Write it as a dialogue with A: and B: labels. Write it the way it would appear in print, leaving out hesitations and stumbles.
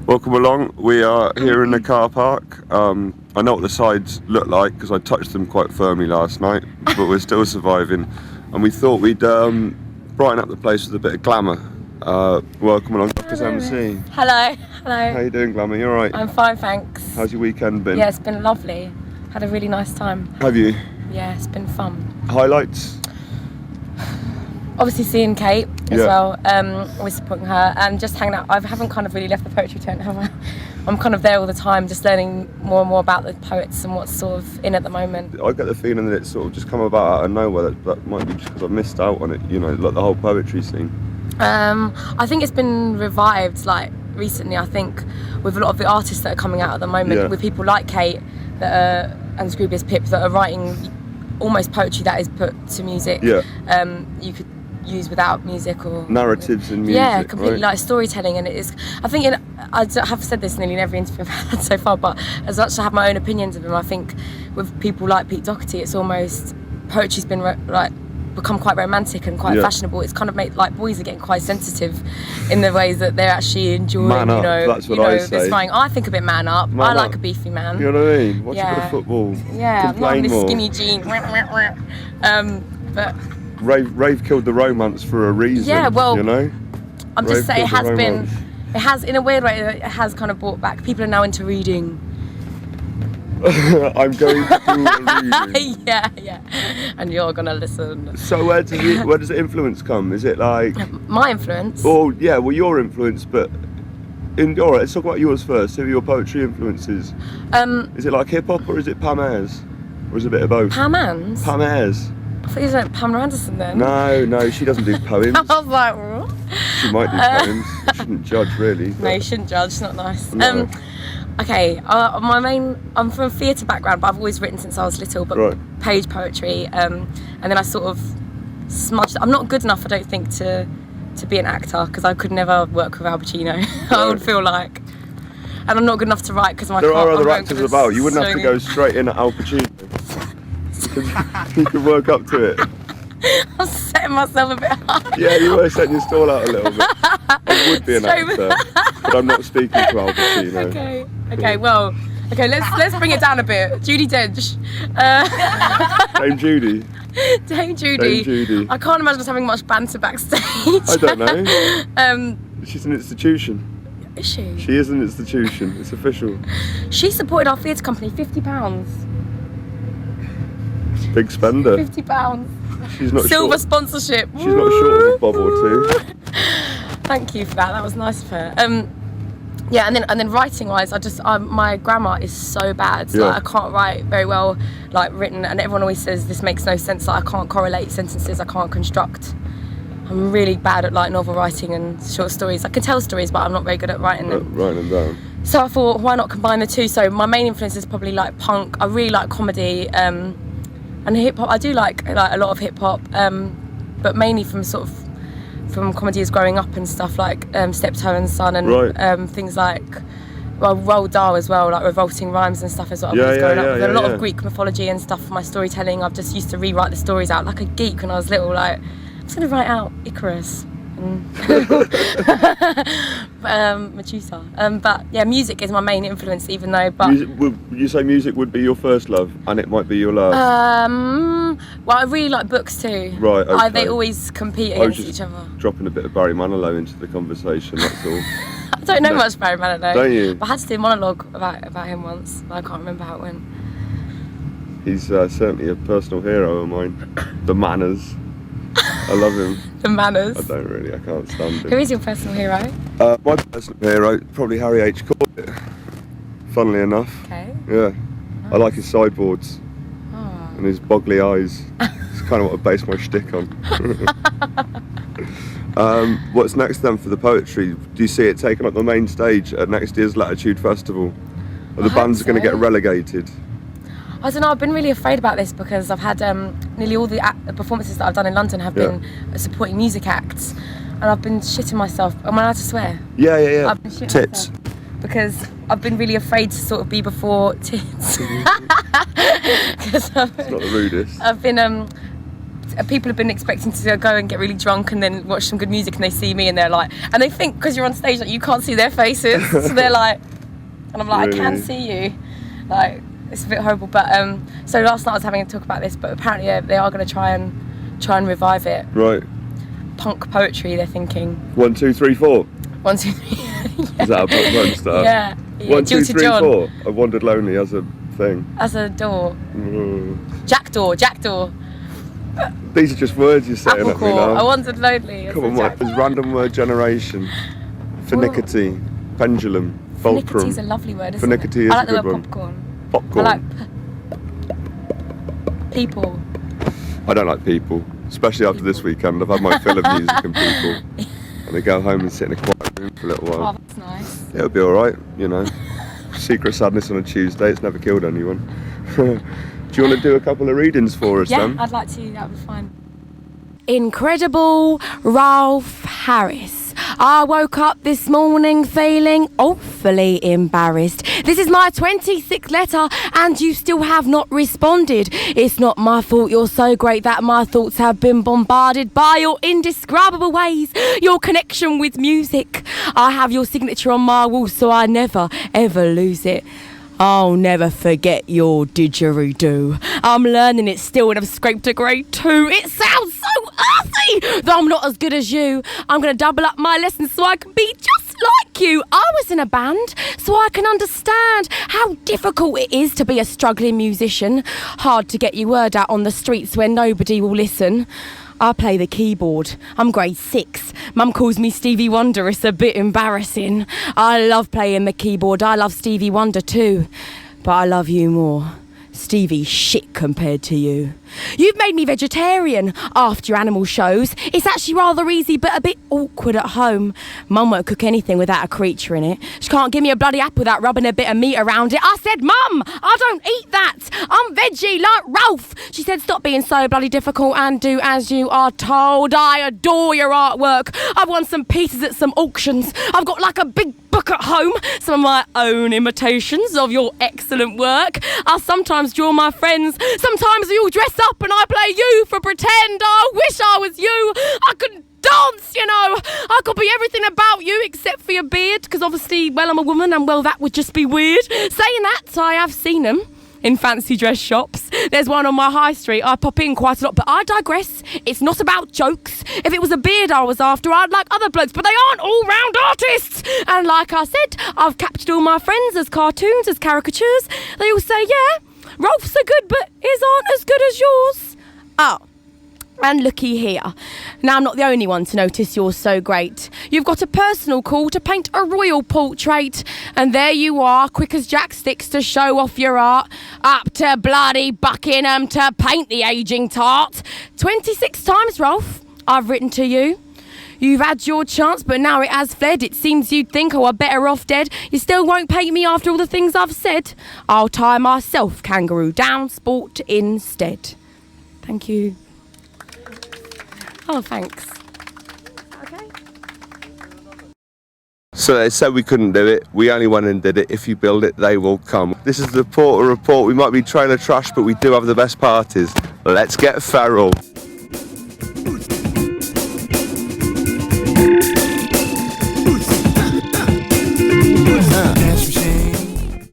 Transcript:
A: Welcome along. We are here in the car park. I know what the sides look like because I touched them quite firmly last night, but we're still surviving. And we thought we'd brighten up the place with a bit of glamour. Welcome along, Doctor's MC.
B: Hello.
A: How you doing, Glamour? You alright?
B: I'm fine, thanks.
A: How's your weekend been?
B: Yeah, it's been lovely. Had a really nice time.
A: Have you?
B: Yeah, it's been fun.
A: Highlights?
B: Obviously seeing Kate as well. Always supporting her and just hanging out. I haven't kind of really left the poetry tent, have I? I'm kind of there all the time, just learning more and more about the poets and what's sort of in at the moment.
A: I get the feeling that it's sort of just come about out of nowhere. That might be just because I've missed out on it, you know, like the whole poetry scene.
B: I think it's been revived like recently. I think with a lot of the artists that are coming out at the moment, with people like Kate that are, and Scroobius Pip that are writing almost poetry that is put to music. You could use without music or
A: narratives and music.
B: Yeah, completely,
A: right?
B: like storytelling, and it is. I think I have said this nearly in every interview I've had so far, but as much as I have my own opinions of him, I think with people like Pete Doherty, it's almost poetry's been become quite romantic and quite fashionable. It's kind of made like boys are getting quite sensitive in the ways that they're actually enjoying.
A: Man up, that's what I say.
B: This writing. I think a bit man up. I like a beefy man.
A: You know what I mean? Watch a bit of football.
B: Yeah, I'm not in this skinny jean. But
A: Rave killed the romance for a reason.
B: Yeah, well,
A: you know.
B: I'm just saying it has in a weird way. It has kind of brought back. People are now into reading.
A: I'm going to do reading.
B: Yeah, and you're gonna listen.
A: So where does the influence come? Is it like
B: my influence?
A: Well, yeah, well, your influence, but all right, let's talk about yours first. Who are your poetry influences? Is it like hip hop or is it Pam Ayres, or is it a bit of both?
B: Pam Ayres?
A: Pam Ayres.
B: I thought you was like Pamela Anderson then.
A: No, she doesn't do poems.
B: I was like, what?
A: She might do poems. You shouldn't judge, really.
B: No, you shouldn't judge. It's not nice.
A: No.
B: Okay, I'm from a theatre background, but I've always written since I was little, but page poetry, and then I sort of smudged. I'm not good enough, I don't think, to be an actor, because I could never work with Al Pacino. I would feel like, and I'm not good enough to write because there
A: are other actors about. You wouldn't have to go straight in at Al Pacino. You could work up to it.
B: I'm setting myself a bit high.
A: Yeah, you were setting your stall out a little bit. I would be an actor, but I'm not speaking to Al Pacino.
B: Okay, well, let's bring it down a bit. Judi Dench.
A: Dame Judy.
B: Dame Judy. I can't imagine us having much banter backstage.
A: I don't know. She's an institution.
B: Is she?
A: She is an institution. It's official.
B: She supported our theatre company, £50.
A: Big spender.
B: £50.
A: She's not
B: Silver
A: short.
B: Sponsorship.
A: She's not short of a bob or two.
B: Thank you for that. That was nice of her. Yeah, and then writing wise, my grammar is so bad. Like, I can't write very well, like written, and everyone always says this makes no sense. Like, I can't correlate sentences. I can't construct. I'm really bad at like novel writing and short stories. I can tell stories, but I'm not very good at writing them.
A: Writing them down.
B: So I thought, why not combine the two? So my main influence is probably like punk. I really like comedy. And hip hop, I do like a lot of hip hop, but mainly from comedy as growing up and stuff like Steptoe and Son and things like Roald Dahl as well, like revolting rhymes and stuff as well. Growing up with a lot of Greek mythology and stuff for my storytelling. I've just used to rewrite the stories out like a geek when I was little. Like I'm just gonna write out Icarus. Medusa. But yeah, music is my main influence, even though. But
A: would you say music would be your first love, and it might be your last?
B: Well, I really like books too.
A: Right. Okay.
B: They always compete against each other.
A: Dropping a bit of Barry Manilow into the conversation. That's all.
B: I don't know much Barry Manilow.
A: Don't you?
B: But I had to do a monologue about him once, but I can't remember how it went.
A: He's certainly a personal hero of mine. The Manners. I love him.
B: The Manners.
A: I don't really. I can't stand him.
B: Who is your personal hero?
A: My personal hero, probably Harry H. Corbett. Funnily enough.
B: Okay.
A: Yeah.
B: Nice.
A: I like his sideboards and his boggly eyes. It's kind of what I base my shtick on. What's next then for the poetry? Do you see it taken up the main stage at next year's Latitude Festival? Or the bands are going to get relegated?
B: I don't know, I've been really afraid about this because I've had nearly all the performances that I've done in London have been supporting music acts, and I've been shitting myself. Am I allowed to swear?
A: Yeah.
B: I've been shitting
A: Tits.
B: myself because I've been really afraid to sort of be before tits.
A: It's not the rudest.
B: I've been people have been expecting to go and get really drunk and then watch some good music, and they see me and they're like, and they think because you're on stage that you can't see their faces, so they're like, and I'm like,
A: Really?
B: I can see you, like it's a bit horrible. But so last night I was having a talk about this, but apparently they are going to try and revive it.
A: Right.
B: Punk poetry, they're thinking.
A: 1, 2, 3, 4.
B: 1, 2, 3.
A: Is that a punk run start?
B: Yeah.
A: 1, 2,
B: Jilted
A: 3,
B: John.
A: 4. I wandered lonely as a thing.
B: As a door.
A: Mm.
B: Jackdaw.
A: These are just words you're saying at me
B: Applecore.
A: now.
B: I wandered lonely. As
A: Come
B: a
A: on, Mike.
B: jackdaw.
A: There's random word generation. Finickety, pendulum, fulcrum.
B: Finicity is a lovely word, isn't
A: Finickety
B: it?
A: is
B: I
A: a
B: like the
A: good
B: word
A: one.
B: popcorn.
A: Popcorn.
B: I like people.
A: I don't like people, especially after this weekend. I've had my fill of music and people. And I go home and sit in a quiet room for a little
B: Oh,
A: while.
B: that's nice.
A: It'll be alright, you know. Secret sadness on a Tuesday, it's never killed anyone. Do you want to do a couple of readings for us
B: Yeah,
A: then?
B: I'd like to. That would be fine. Incredible Ralph Harris. I woke up this morning feeling awfully embarrassed. This is my 26th letter and you still have not responded. It's not my fault you're so great that my thoughts have been bombarded by your indescribable ways, your connection with music. I have your signature on my wall so I never ever lose it. I'll never forget your didgeridoo. I'm learning it still and I've scraped a grade 2. It sounds so earthy, though I'm not as good as you. I'm going to double up my lessons so I can be just like you. I was in a band, so I can understand how difficult it is to be a struggling musician. Hard to get your word out on the streets where nobody will listen. I play the keyboard. I'm grade 6. Mum calls me Stevie Wonder. It's a bit embarrassing. I love playing the keyboard. I love Stevie Wonder too. But I love you more. Stevie's shit compared to you. You've made me vegetarian after your animal shows. It's actually rather easy but a bit awkward at home. Mum won't cook anything without a creature in it. She can't give me a bloody apple without rubbing a bit of meat around it. I said, Mum, I don't eat that. I'm veggie like Ralph. She said, stop being so bloody difficult and do as you are told. I adore your artwork. I've won some pieces at some auctions. I've got like a big book at home, some of my own imitations of your excellent work. I sometimes draw my friends. Sometimes we all dress up and I play you for pretend. I wish I was you. I could dance, you know. I could be everything about you except for your beard, because obviously, well, I'm a woman and, well, that would just be weird. Saying that, I have seen them in fancy dress shops. There's one on my high street. I pop in quite a lot, but I digress. It's not about jokes. If it was a beard I was after, I'd like other blokes, but they aren't all-round artists. And like I said, I've captured all my friends as cartoons, as caricatures. They all say, yeah, Rolf's are good, but his aren't as good as yours. Oh. And looky here. Now, I'm not the only one to notice you're so great. You've got a personal call to paint a royal portrait. And there you are, quick as Jack sticks to show off your art. Up to bloody Buckingham to paint the ageing tart. 26 times, Rolf, I've written to you. You've had your chance, but now it has fled. It seems you'd think I were better off dead. You still won't paint me after all the things I've said. I'll tie myself kangaroo down sport instead. Thank you. Oh, thanks. Okay.
A: So they said we couldn't do it. We only went and did it. If you build it, they will come. This is the Porter Report. We might be trailer trash, but we do have the best parties. Let's get feral.